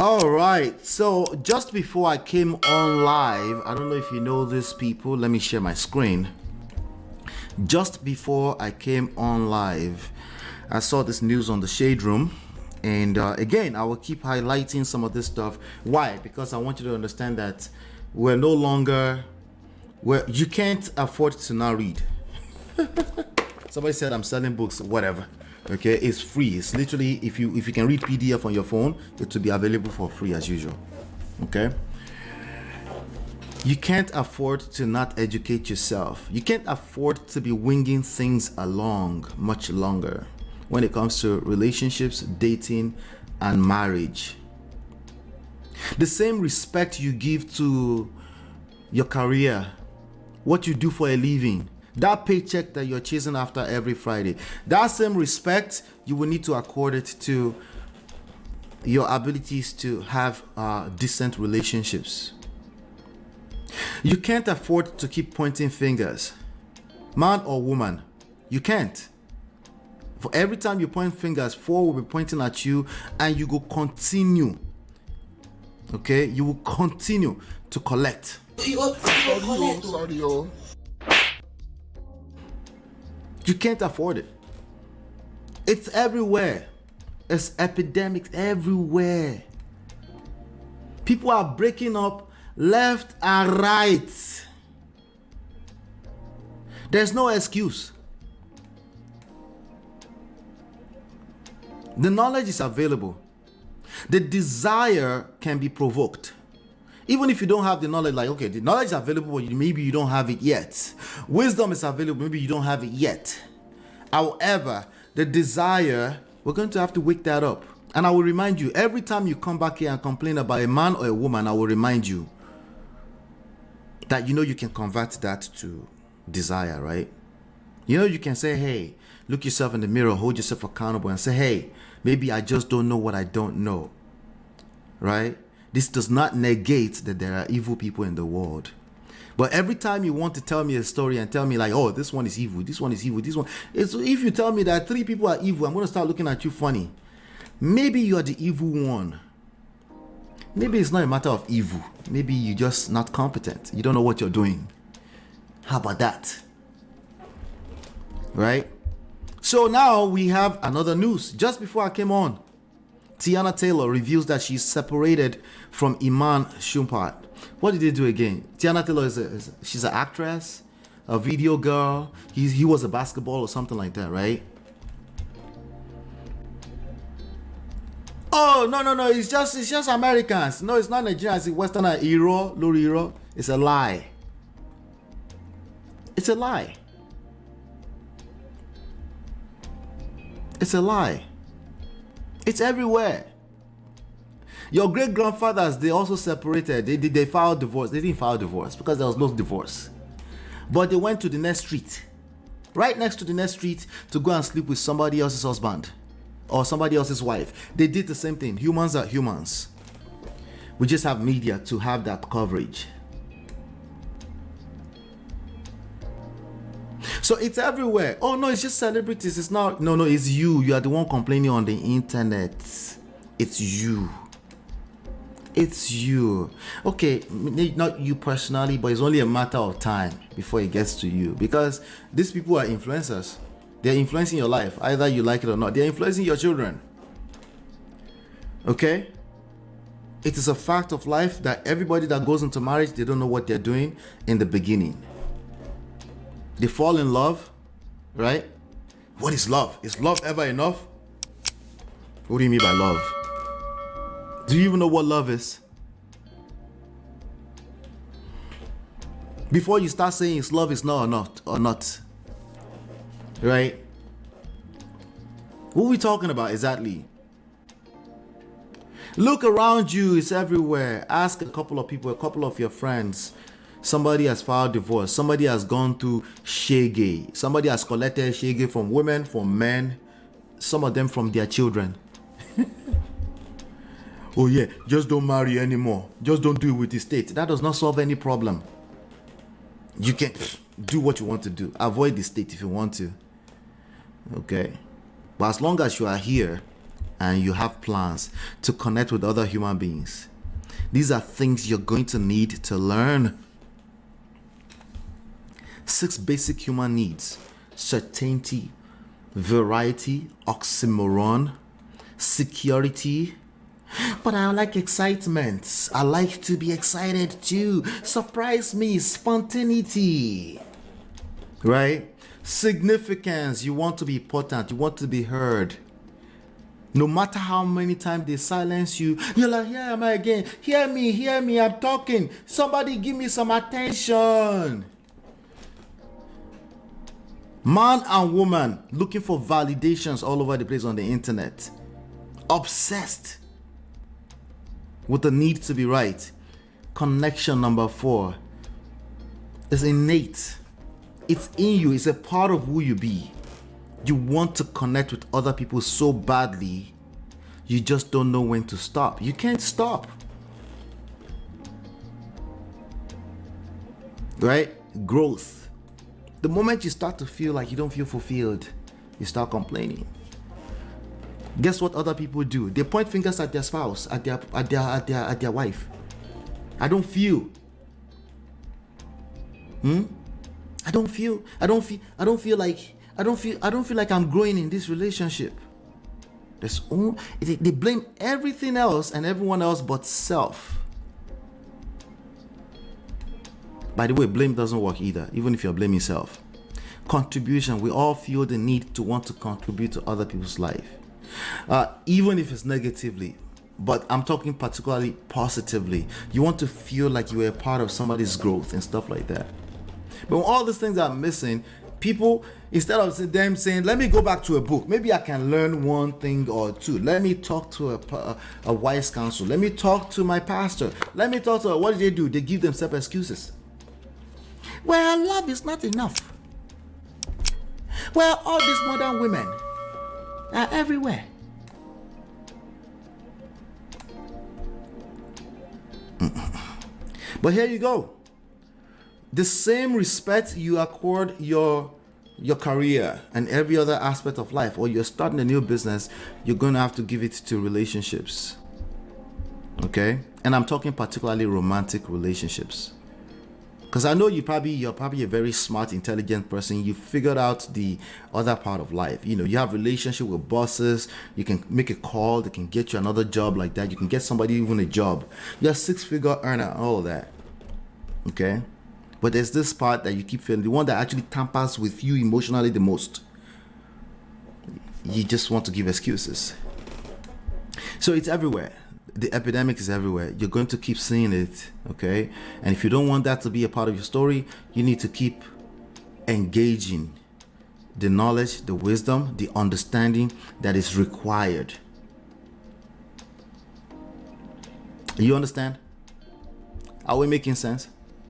All right. So just before I came on live, I don't know if you know these people. Let me share my screen. Just before I came on live, I saw this news on the Shade Room. And again, I will keep highlighting some of this stuff. Why? Because I want you to understand that we're no longer, you can't afford to not read. Somebody said I'm selling books, whatever. Okay, it's free. It's literally, if you can read PDF on your phone, it will be available for free as usual. Okay, you can't afford to not educate yourself. You can't afford to be winging things along much longer when it comes to relationships, dating, and marriage. The same respect you give to your career, what you do for a living, that paycheck that you're chasing after every Friday, that same respect you will need to accord it to your abilities to have decent relationships. You can't afford to keep pointing fingers, man or woman. You can't. For every time you point fingers, four will be pointing at you, and you will continue. Okay, you will continue to collect. Sorry. You can't afford it. It's everywhere. It's epidemics everywhere. People are breaking up left and right. There's no excuse. The knowledge is available. The desire can be provoked. Even if you don't have the knowledge, like, okay, the knowledge is available, but maybe you don't have it yet. Wisdom is available, maybe you don't have it yet. However, the desire, we're going to have to wake that up. And I will remind you, every time you come back here and complain about a man or a woman, I will remind you that you can convert that to desire, right? You can say, hey, look yourself in the mirror, hold yourself accountable, and say, hey, maybe I just don't know what I don't know, right? This does not negate that there are evil people in the world. But every time you want to tell me a story and tell me like, oh, this one is evil, this one is evil, this one. If you tell me that 3 people are evil, I'm going to start looking at you funny. Maybe you are the evil one. Maybe it's not a matter of evil. Maybe you're just not competent. You don't know what you're doing. How about that? Right? So now we have another news. Just before I came on, Teyana Taylor reveals that she's separated from Iman Shumpert. What did they do again? Teyana Taylor she's an actress, a video girl. He was a basketball or something like that, right? Oh no! It's just Americans. No, it's not Nigerians. It's Westerner. Lori. It's a lie. It's a lie. It's a lie. It's everywhere. Your great grandfathers, they also separated. They filed divorce. They didn't file divorce because there was no divorce. But they went to the next street, right next to the next street, to go and sleep with somebody else's husband or somebody else's wife. They did the same thing. Humans are humans. We just have media to have that coverage. So it's everywhere. Oh no, it's just celebrities. It's not. No, it's you. You are the one complaining on the internet. It's you. It's you. Okay, not you personally, but it's only a matter of time before it gets to you, because these people are influencers. They're influencing your life, either you like it or not. They're influencing your children. Okay? It is a fact of life that everybody that goes into marriage, they don't know what they're doing in the beginning. They fall in love, right? What is love? Is love ever enough? What do you mean by love? Do you even know what love is? Before you start saying it's love is not or not, right? What are we talking about exactly? Look around you, it's everywhere. Ask a couple of people, a couple of your friends. Somebody has filed divorce. Somebody has gone through shege. Somebody has collected shege from women, from men, some of them from their children. Oh yeah, just don't marry anymore. Just don't do it with the state. That does not solve any problem. You can do what you want to do. Avoid the state if you want to. Okay? But as long as you are here, and you have plans to connect with other human beings. These are things you're going to need to learn. 6 basic human needs: certainty, variety, oxymoron, security. But I like excitement. I like to be excited too. Surprise me, spontaneity. Right? Significance. You want to be important. You want to be heard. No matter how many times they silence you, you're like, here am I again. Hear me, I'm talking. Somebody give me some attention. Man and woman looking for validations all over the place on the internet. Obsessed with the need to be right. Connection number 4 is innate. It's in you. It's a part of who you be. You want to connect with other people so badly, you just don't know when to stop. You can't stop. Right? Growth. The moment you start to feel like you don't feel fulfilled, you start complaining. Guess what other people do? They point fingers at their spouse, at their wife. I don't feel. I don't feel like I'm growing in this relationship. They blame everything else and everyone else but self. By the way, blame doesn't work either, even if you're blaming self. Contribution. We all feel the need to want to contribute to other people's life, even if it's negatively. But I'm talking particularly positively. You want to feel like you were a part of somebody's growth and stuff like that. But when all these things are missing, people, instead of them saying, let me go back to a book, maybe I can learn one thing or two. Let me talk to a wise counsel. Let me talk to my pastor. Let me talk to what do? They give themselves excuses. Well, love is not enough. Well, all these modern women are everywhere. But here you go. The same respect you accord your career and every other aspect of life, or you're starting a new business, you're going to have to give it to relationships. Okay? And I'm talking particularly romantic relationships. Because I know you're probably a very smart, intelligent person. You figured out the other part of life. You know, you have relationship with bosses. You can make a call. They can get you another job like that. You can get somebody even a job. You're a 6-figure earner, all of that. Okay? But there's this part that you keep feeling, the one that actually tampers with you emotionally the most. You just want to give excuses. So it's everywhere. The epidemic is everywhere. You're going to keep seeing it, okay? And if you don't want that to be a part of your story, you need to keep engaging the knowledge, the wisdom, the understanding that is required. You understand? Are we making sense?